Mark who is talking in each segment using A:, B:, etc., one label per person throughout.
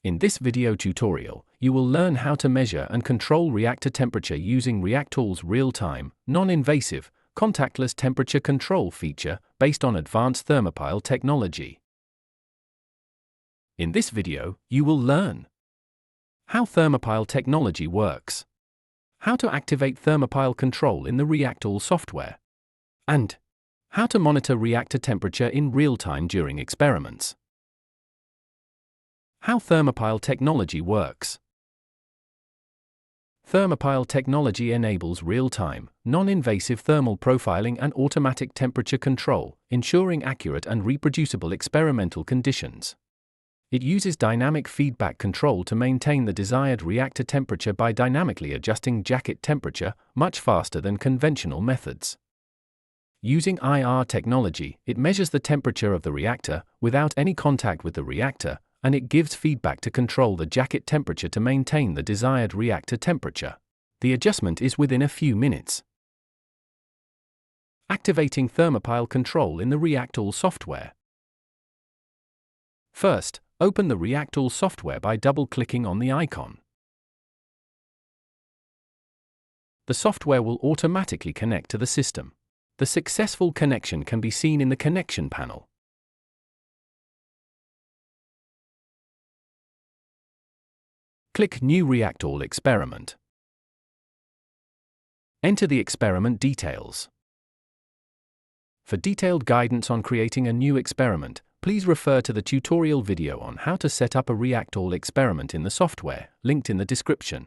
A: In this video tutorial, you will learn how to measure and control reactor temperature using ReactALL's real-time, non-invasive, contactless temperature control feature based on advanced thermopile technology. In this video, you will learn how thermopile technology works, how to activate thermopile control in the ReactALL software, and how to monitor reactor temperature in real time during experiments. How thermopile technology works. Thermopile technology enables real-time, non-invasive thermal profiling and automatic temperature control, ensuring accurate and reproducible experimental conditions. It uses dynamic feedback control to maintain the desired reactor temperature by dynamically adjusting jacket temperature, much faster than conventional methods. Using IR technology, it measures the temperature of the reactor without any contact with the reactor, and it gives feedback to control the jacket temperature to maintain the desired reactor temperature. The adjustment is within a few minutes. Activating thermopile control in the ReactALL software. First, open the ReactALL software by double-clicking on the icon. The software will automatically connect to the system. The successful connection can be seen in the connection panel. Click New ReactALL Experiment. Enter the experiment details. For detailed guidance on creating a new experiment, please refer to the tutorial video on how to set up a ReactALL experiment in the software, linked in the description.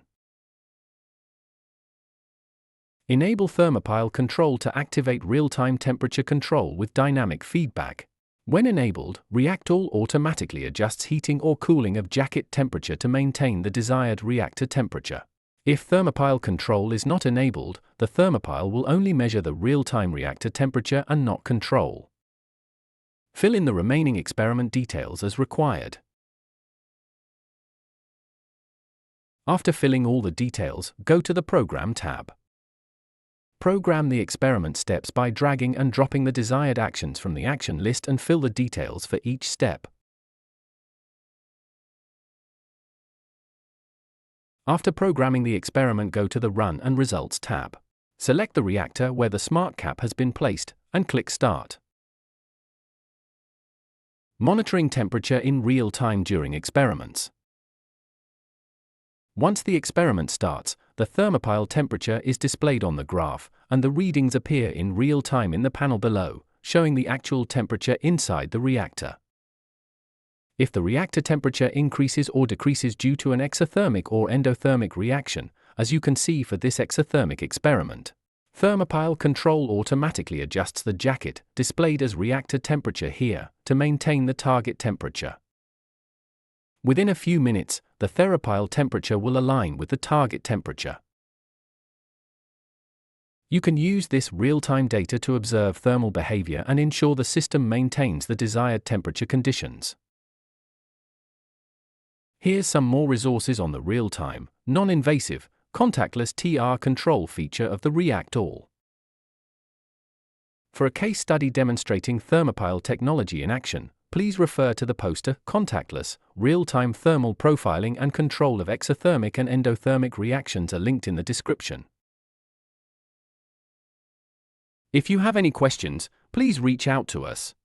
A: Enable thermopile control to activate real-time temperature control with dynamic feedback. When enabled, ReactALL automatically adjusts heating or cooling of jacket temperature to maintain the desired reactor temperature. If thermopile control is not enabled, the thermopile will only measure the real-time reactor temperature and not control. Fill in the remaining experiment details as required. After filling all the details, go to the Program tab. Program the experiment steps by dragging and dropping the desired actions from the action list and fill the details for each step. After programming the experiment, go to the Run and Results tab. Select the reactor where the smart cap has been placed and click Start. Monitoring temperature in real time during experiments. Once the experiment starts, the thermopile temperature is displayed on the graph, and the readings appear in real time in the panel below, showing the actual temperature inside the reactor. If the reactor temperature increases or decreases due to an exothermic or endothermic reaction, as you can see for this exothermic experiment, thermopile control automatically adjusts the jacket, displayed as reactor temperature here, to maintain the target temperature. Within a few minutes, the thermopile temperature will align with the target temperature. You can use this real-time data to observe thermal behavior and ensure the system maintains the desired temperature conditions. Here's some more resources on the real-time, non-invasive, contactless TR control feature of the ReactALL. For a case study demonstrating thermopile technology in action, please refer to the poster Contactless, Real-Time Thermal Profiling and Control of Exothermic and Endothermic Reactions are linked in the description. If you have any questions, please reach out to us.